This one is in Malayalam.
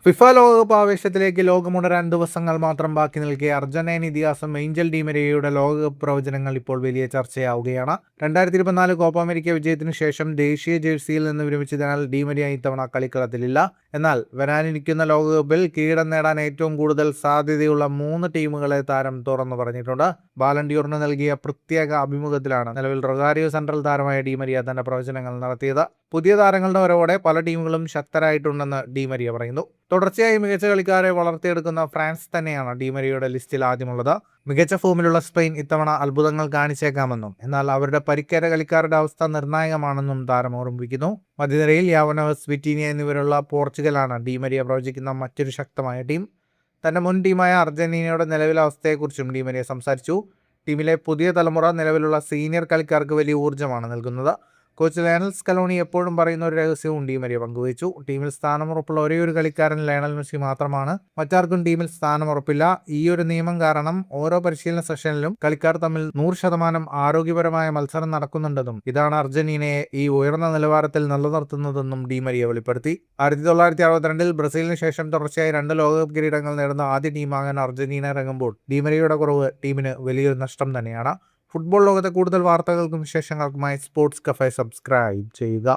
ഫിഫ ലോകകപ്പ് ആവേശത്തിലേക്ക് ലോകമുണരാൻ ദിവസങ്ങൾ മാത്രം ബാക്കി നിൽക്കെ അർജന്റീൻ ഇതിഹാസം ഏഞ്ചൽ ഡിമരിയയുടെ ലോകകപ്പ് പ്രവചനങ്ങൾ ഇപ്പോൾ വലിയ ചർച്ചയാവുകയാണ്. 2024 കോപ്പ അമേരിക്ക വിജയത്തിനു ശേഷം ദേശീയ ജേഴ്സിയിൽ നിന്ന് വിരമിച്ചതിനാൽ ഡിമരിയ ഇത്തവണ കളിക്കളത്തിലില്ല. എന്നാൽ വരാനിരിക്കുന്ന ലോകകപ്പിൽ കിരീടം നേടാൻ ഏറ്റവും കൂടുതൽ സാധ്യതയുള്ള 3 ടീമുകളെ താരം തുറന്നു പറഞ്ഞിട്ടുണ്ട്. ബാലൻഡിയോറിന് നൽകിയ പ്രത്യേക അഭിമുഖത്തിലാണ് നിലവിൽ റൊസാരിയോ സെൻട്രൽ താരമായ ഡിമരിയ തന്റെ പ്രവചനങ്ങൾ നടത്തിയത്. പുതിയ താരങ്ങളുടെ വരവോടെ പല ടീമുകളും ശക്തരായിട്ടുണ്ടെന്ന് ഡിമരിയ പറയുന്നു. തുടർച്ചയായി മികച്ച കളിക്കാരെ വളർത്തിയെടുക്കുന്ന ഫ്രാൻസ് തന്നെയാണ് ഡിമരിയയുടെ ലിസ്റ്റിൽ ആദ്യമുള്ളത്. മികച്ച ഫോമിലുള്ള സ്പെയിൻ ഇത്തവണ അത്ഭുതങ്ങൾ കാണിച്ചേക്കാമെന്നും എന്നാൽ അവരുടെ പരിക്കേറ്റ കളിക്കാരുടെ അവസ്ഥ നിർണായകമാണെന്നും താരം ഓർമ്മിപ്പിക്കുന്നു. മധ്യനിരയിൽ യാവനോസ്, വിറ്റീനിയ എന്നിവരുള്ള പോർച്ചുഗലാണ് ഡിമരിയ പ്രവചിക്കുന്ന മറ്റൊരു ശക്തമായ ടീം. തന്റെ മുൻ ടീമായ അർജന്റീനയുടെ നിലവിലെ അവസ്ഥയെക്കുറിച്ചും ഡിമരിയ സംസാരിച്ചു. ടീമിലെ പുതിയ തലമുറ നിലവിലുള്ള സീനിയർ കളിക്കാർക്ക് വലിയ ഊർജ്ജമാണ് നൽകുന്നത്. കോച്ച് ലയണൽ സ്കലോണി എപ്പോഴും പറയുന്ന ഒരു രഹസ്യവും ഡിമരിയ പങ്കുവച്ചു. ടീമിൽ സ്ഥാനമുറപ്പുള്ള ഒരേയൊരു കളിക്കാരൻ ലയണൽ മെസ്സി മാത്രമാണ്. മറ്റാർക്കും ടീമിൽ സ്ഥാനമുറപ്പില്ല. ഈ ഒരു നിയമം കാരണം ഓരോ പരിശീലന സെഷനിലും കളിക്കാർ തമ്മിൽ 100% ആരോഗ്യപരമായ മത്സരം നടക്കുന്നുണ്ടെന്നും ഇതാണ് അർജന്റീനയെ ഈ ഉയർന്ന നിലവാരത്തിൽ നിലനിർത്തുന്നതെന്നും ഡിമരിയ വെളിപ്പെടുത്തി. 1962 ബ്രസീലിന് ശേഷം തുടർച്ചയായി 2 ലോകകപ്പ് കിരീടങ്ങൾ നേടുന്ന ആദ്യ ടീമാകാൻ അർജന്റീന ഇറങ്ങുമ്പോൾ ഡിമരിയയുടെ കുറവ് ടീമിന് വലിയൊരു നഷ്ടം തന്നെയാണ്. ഫുട്ബോൾ ലോകത്തെ കൂടുതൽ വാർത്തകൾക്കും വിശേഷങ്ങൾക്കുമായി സ്പോർട്സ് കഫേ സബ്സ്ക്രൈബ് ചെയ്യുക.